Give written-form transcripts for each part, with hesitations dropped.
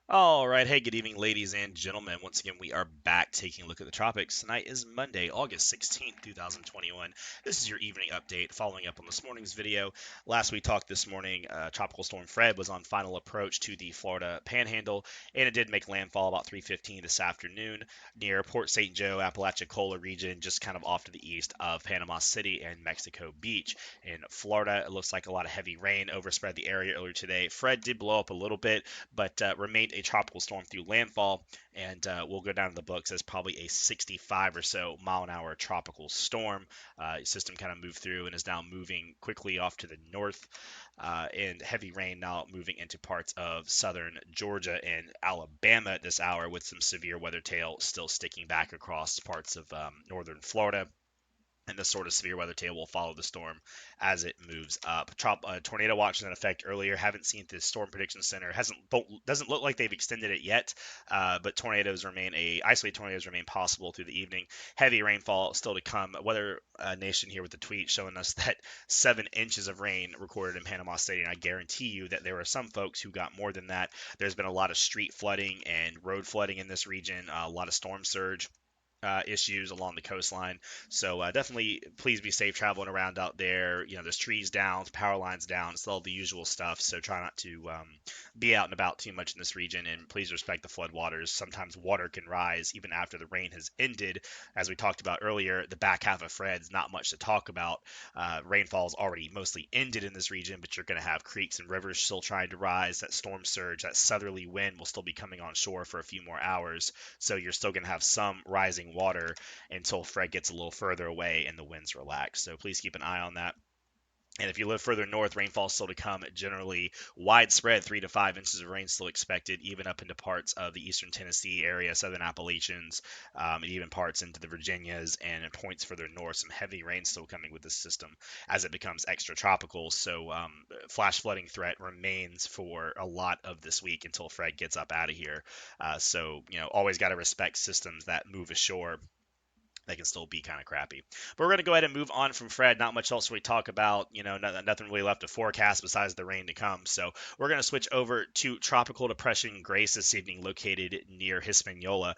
All right. Hey, good evening, ladies and gentlemen. Once again, we are back taking a look at the tropics. Tonight is Monday, August 16th, 2021. This is your evening update following up on this morning's video. Last we talked this morning, Tropical Storm Fred was on final approach to the Florida Panhandle, and it did make landfall about 3:15 this afternoon near Port St. Joe, Apalachicola region, just kind of off to the east of Panama City and Mexico Beach. In Florida, it looks like a lot of heavy rain overspread the area earlier today. Fred did blow up a little bit, but remained a tropical storm through landfall, and will go down in the books as probably a 65 or so mile an hour tropical storm. System kind of moved through and is now moving quickly off to the north, and heavy rain now moving into parts of southern Georgia and Alabama at this hour, with some severe weather tail still sticking back across parts of northern Florida, and this sort of severe weather tail will follow the storm as it moves up. Tornado watch was in effect earlier. Haven't seen the Storm Prediction Center. Doesn't look like they've extended it yet, but isolated tornadoes remain possible through the evening. Heavy rainfall still to come. Weather Nation here with the tweet showing us that 7 inches of rain recorded in Panama City, and I guarantee you that there are some folks who got more than that. There's been a lot of street flooding and road flooding in this region. A lot of storm surge issues along the coastline. So definitely, please be safe traveling around out there. There's trees down, power lines down. It's all the usual stuff. So try not to be out and about too much in this region, and please respect the flood waters. Sometimes water can rise even after the rain has ended. As we talked about earlier, the back half of Fred's not much to talk about. Rainfall's already mostly ended in this region, but you're going to have creeks and rivers still trying to rise. That storm surge, that southerly wind will still be coming on shore for a few more hours. So you're still going to have some rising water until Fred gets a little further away and the winds relax. So please keep an eye on that. And if you live further north, rainfall still to come. Generally widespread, 3 to 5 inches of rain still expected, even up into parts of the eastern Tennessee area, southern Appalachians, and even parts into the Virginias and points further north. Some heavy rain still coming with this system as it becomes extra tropical. So flash flooding threat remains for a lot of this week until Fred gets up out of here. So always got to respect systems that move ashore. They can still be kind of crappy. But we're going to go ahead and move on from Fred. Not much else we talk about. Nothing really left to forecast besides the rain to come. So we're going to switch over to Tropical Depression Grace this evening, located near Hispaniola.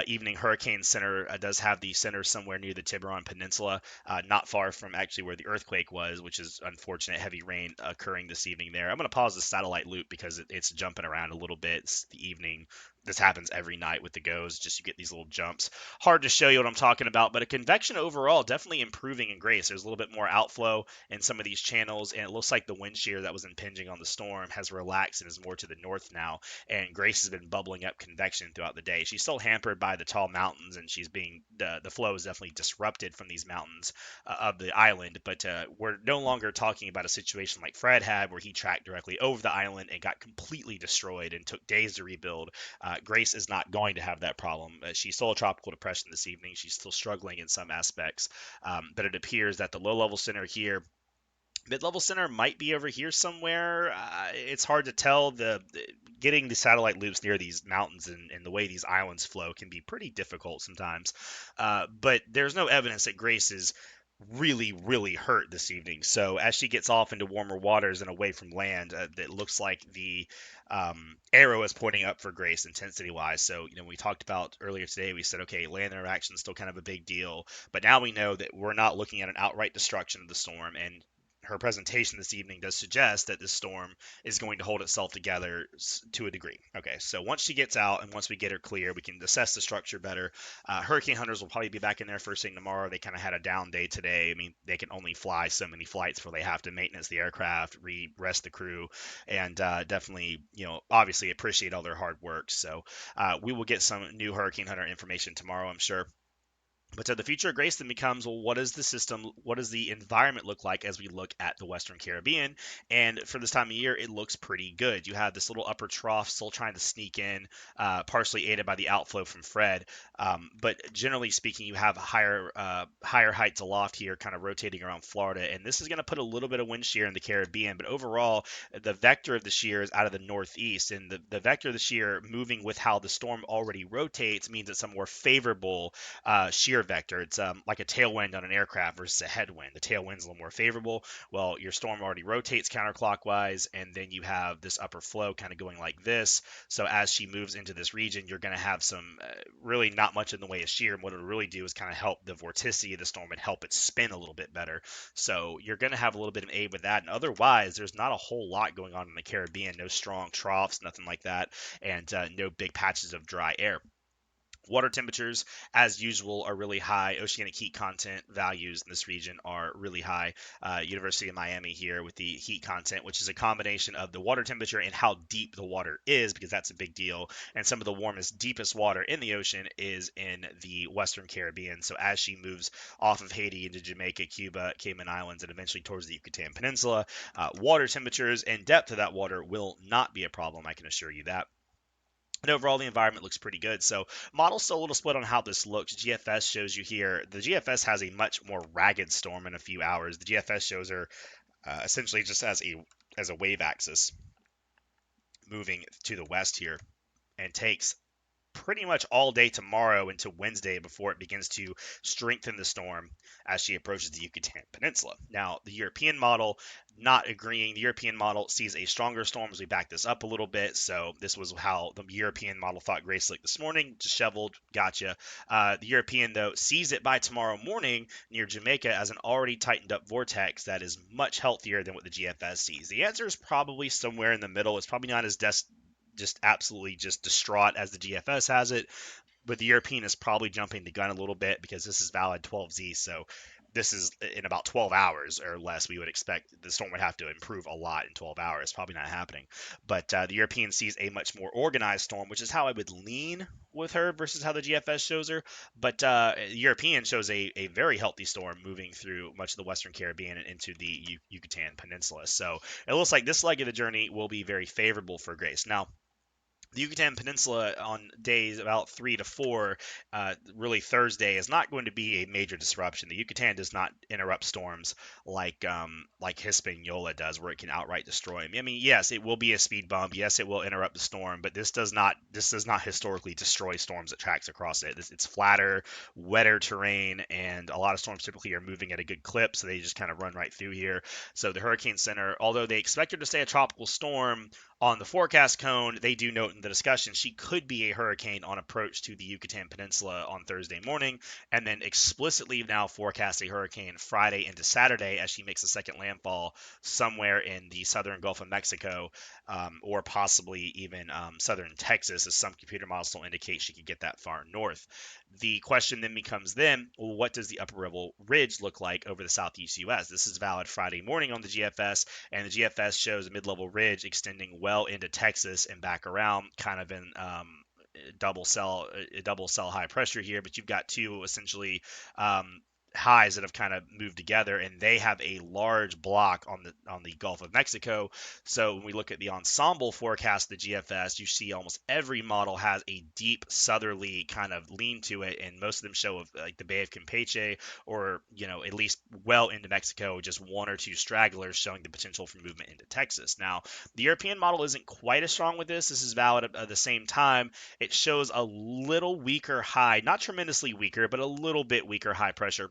Evening Hurricane Center does have the center somewhere near the Tiburon Peninsula, not far from actually where the earthquake was, which is unfortunate. Heavy rain occurring this evening there. I'm going to pause the satellite loop because it's jumping around a little bit. It's the evening. This happens every night with the goes. Just you get these little jumps. Hard to show you what I'm talking about, but a convection overall definitely improving in Grace. There's a little bit more outflow in some of these channels, and it looks like the wind shear that was impinging on the storm has relaxed and is more to the north now. And Grace has been bubbling up convection throughout the day. She's still hampered by the tall mountains, and the flow is definitely disrupted from these mountains of the island. But we're no longer talking about a situation like Fred had, where he tracked directly over the island and got completely destroyed and took days to rebuild. Grace is not going to have that problem. She's still a tropical depression this evening. She's still struggling in some aspects, but it appears that the low-level center here, mid-level center might be over here somewhere. It's hard to tell. Getting the satellite loops near these mountains and the way these islands flow can be pretty difficult sometimes. But there's no evidence that Grace is really, really hurt this evening. So as she gets off into warmer waters and away from land, it looks like the arrow is pointing up for Grace intensity wise. So, we talked about earlier today, we said, okay, land interaction is still kind of a big deal. But now we know that we're not looking at an outright destruction of the storm. And her presentation this evening does suggest that this storm is going to hold itself together to a degree. Okay, so once she gets out and once we get her clear, we can assess the structure better. Hurricane hunters will probably be back in there first thing tomorrow. They kind of had a down day today. I mean, they can only fly so many flights before they have to maintenance the aircraft, rest the crew, and definitely, obviously appreciate all their hard work. So we will get some new hurricane hunter information tomorrow, I'm sure. But so the future of Grace then becomes, well, what does the system, what does the environment look like as we look at the Western Caribbean? And for this time of year, it looks pretty good. You have this little upper trough still trying to sneak in, partially aided by the outflow from Fred. But generally speaking, you have higher heights aloft here, kind of rotating around Florida, and this is going to put a little bit of wind shear in the Caribbean. But overall, the vector of the shear is out of the northeast, and the vector of the shear moving with how the storm already rotates means it's a more favorable shear shear vector. It's like a tailwind on an aircraft versus a headwind. The tailwind's a little more favorable. Well, your storm already rotates counterclockwise, and then you have this upper flow kind of going like this. So as she moves into this region, you're going to have some really not much in the way of shear. And what it'll really do is kind of help the vorticity of the storm and help it spin a little bit better. So you're going to have a little bit of aid with that. And otherwise, there's not a whole lot going on in the Caribbean. No strong troughs, nothing like that, and no big patches of dry air. Water temperatures, as usual, are really high. Oceanic heat content values in this region are really high. University of Miami here with the heat content, which is a combination of the water temperature and how deep the water is, because that's a big deal. And some of the warmest, deepest water in the ocean is in the Western Caribbean. So as she moves off of Haiti into Jamaica, Cuba, Cayman Islands, and eventually towards the Yucatan Peninsula, water temperatures and depth of that water will not be a problem. I can assure you that. And overall, the environment looks pretty good. So, model's still a little split on how this looks. GFS shows you here. The GFS has a much more ragged storm in a few hours. The GFS shows her essentially just as a wave axis moving to the west here, and takes pretty much all day tomorrow into Wednesday before it begins to strengthen the storm as she approaches the Yucatan Peninsula. Now, the European model not agreeing. The European model sees a stronger storm as we back this up a little bit. So this was how the European model thought Grace looked this morning. Disheveled, gotcha. The European, though, sees it by tomorrow morning near Jamaica as an already tightened up vortex that is much healthier than what the GFS sees. The answer is probably somewhere in the middle. It's probably not as just absolutely just distraught as the GFS has it, but the European is probably jumping the gun a little bit because this is valid 12Z. So this is in about 12 hours or less. We would expect the storm would have to improve a lot in 12 hours. Probably not happening. But the European sees a much more organized storm, which is how I would lean with her versus how the GFS shows her. But European shows a very healthy storm moving through much of the Western Caribbean and into the Yucatan Peninsula. So it looks like this leg of the journey will be very favorable for Grace. Now, the Yucatan Peninsula on days about 3 to 4, really Thursday, is not going to be a major disruption. The Yucatan does not interrupt storms like Hispaniola does, where it can outright destroy them. I mean, yes, it will be a speed bump. Yes, it will interrupt the storm, but this does not historically destroy storms that tracks across it. It's flatter, wetter terrain, and a lot of storms typically are moving at a good clip, so they just kind of run right through here. So the Hurricane Center, although they expect her to stay a tropical storm, on the forecast cone, they do note in the discussion she could be a hurricane on approach to the Yucatan Peninsula on Thursday morning, and then explicitly now forecast a hurricane Friday into Saturday as she makes a second landfall somewhere in the southern Gulf of Mexico, or possibly even southern Texas, as some computer models still indicate she could get that far north. The question then becomes well, what does the upper level ridge look like over the southeast U.S.? This is valid Friday morning on the GFS, and the GFS shows a mid-level ridge extending well into Texas and back around, kind of in double cell high pressure here. But you've got two essentially highs that have kind of moved together, and they have a large block on the Gulf of Mexico. So when we look at the ensemble forecast, the GFS, you see almost every model has a deep southerly kind of lean to it, and most of them show like the Bay of Campeche, or at least well into Mexico, just one or two stragglers showing the potential for movement into Texas. Now, the European model isn't quite as strong with this. This is valid at the same time. It shows a little weaker high, not tremendously weaker, but a little bit weaker high pressure.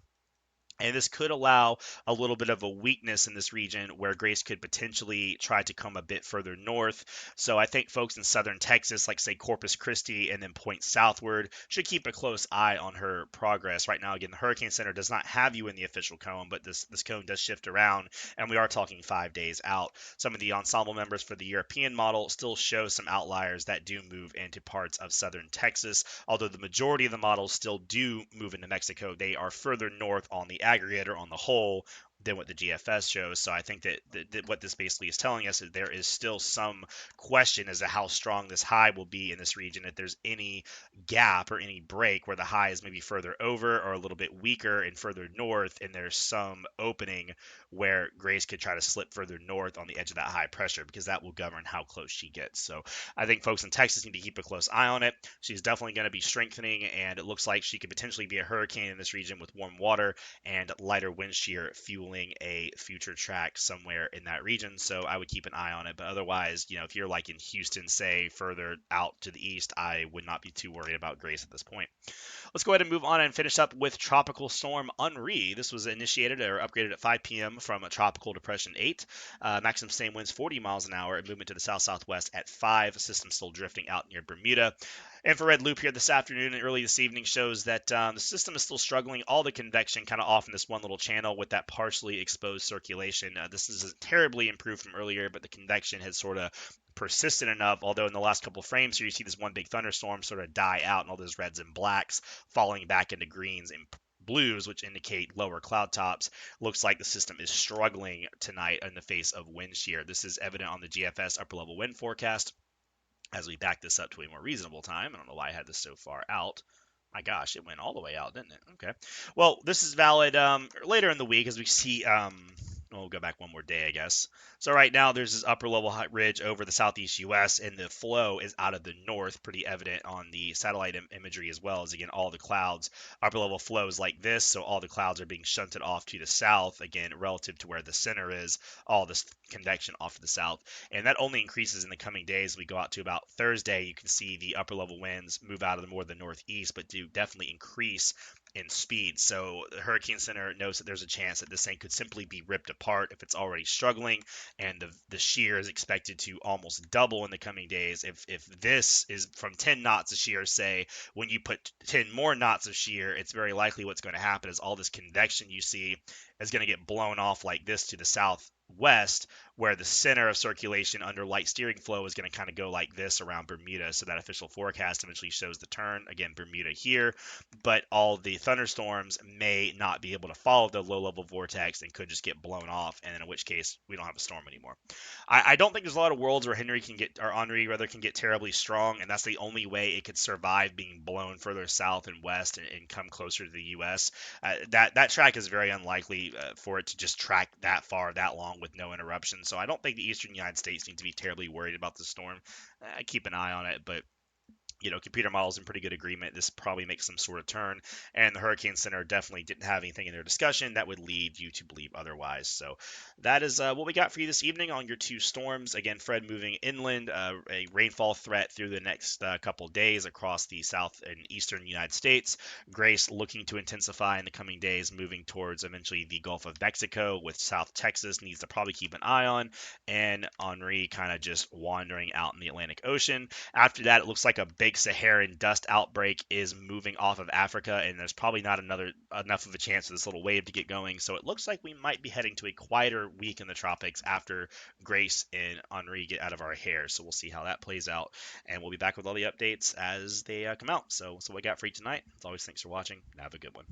And this could allow a little bit of a weakness in this region where Grace could potentially try to come a bit further north. So I think folks in southern Texas, like say Corpus Christi and then point southward, should keep a close eye on her progress. Right now, again, the Hurricane Center does not have you in the official cone, but this cone does shift around, and we are talking 5 days out. Some of the ensemble members for the European model still show some outliers that do move into parts of southern Texas, although the majority of the models still do move into Mexico. They are further north on the aggregator on the whole than what the GFS shows. So I think that what this basically is telling us is there is still some question as to how strong this high will be in this region. If there's any gap or any break where the high is maybe further over or a little bit weaker and further north, and there's some opening where Grace could try to slip further north on the edge of that high pressure, because that will govern how close she gets. So I think folks in Texas need to keep a close eye on it. She's definitely going to be strengthening, and it looks like she could potentially be a hurricane in this region with warm water and lighter wind shear fueling signaling a future track somewhere in that region. So I would keep an eye on it. But otherwise, if you're like in Houston, say further out to the east, I would not be too worried about Grace at this point. Let's go ahead and move on and finish up with Tropical Storm Henri. This was initiated or upgraded at 5 p.m. from a Tropical Depression 8. Maximum sustained winds 40 miles an hour and movement to the south-southwest at 5. System still drifting out near Bermuda. Infrared loop here this afternoon and early this evening shows that the system is still struggling. All the convection kind of off in this one little channel with that partially exposed circulation. This is terribly improved from earlier, but the convection has sort of persistent enough, although in the last couple of frames here you see this one big thunderstorm sort of die out and all those reds and blacks falling back into greens and blues, which indicate lower cloud tops. Looks like the system is struggling tonight in the face of wind shear. This is evident on the GFS upper level wind forecast. As we back this up to a more reasonable time, I don't know why I had this so far out. My gosh, it went all the way out, didn't it? Okay. Well, this is valid later in the week as we see. We'll go back one more day, I guess. So right now there's this upper level high ridge over the southeast U.S. and the flow is out of the north, pretty evident on the satellite imagery as well as again all the clouds. Upper level flows like this, so all the clouds are being shunted off to the south again relative to where the center is. All this convection off to the south, and that only increases in the coming days. We go out to about Thursday. You can see the upper level winds move out of the more the northeast, but do definitely increase in speed. So the Hurricane Center knows that there's a chance that this thing could simply be ripped apart if it's already struggling, and the shear is expected to almost double in the coming days. If this is from 10 knots of shear, say, when you put 10 more knots of shear, it's very likely what's going to happen is all this convection you see is going to get blown off like this to the southwest, where the center of circulation under light steering flow is going to kind of go like this around Bermuda. So that official forecast eventually shows the turn. Again, Bermuda here, but all the thunderstorms may not be able to follow the low level vortex and could just get blown off, and in which case we don't have a storm anymore. I don't think there's a lot of worlds where Henri rather can get terribly strong, and that's the only way it could survive being blown further south and west and come closer to the U.S. That track is very unlikely for it to just track that far that long with no interruption. So I don't think the eastern United States need to be terribly worried about the storm. I keep an eye on it, but computer models in pretty good agreement. This probably makes some sort of turn, and the Hurricane Center definitely didn't have anything in their discussion that would lead you to believe otherwise. So that is what we got for you this evening on your two storms. Again, Fred moving inland, a rainfall threat through the next couple days across the south and eastern United States. Grace looking to intensify in the coming days, moving towards eventually the Gulf of Mexico, with South Texas needs to probably keep an eye on, and Henri kind of just wandering out in the Atlantic Ocean. After that, it looks like a big Saharan dust outbreak is moving off of Africa, and there's probably not enough of a chance for this little wave to get going. So it looks like we might be heading to a quieter week in the tropics after Grace and Henri get out of our hair. So we'll see how that plays out, and we'll be back with all the updates as they come out. So we got for you tonight. As always, thanks for watching. Have a good one.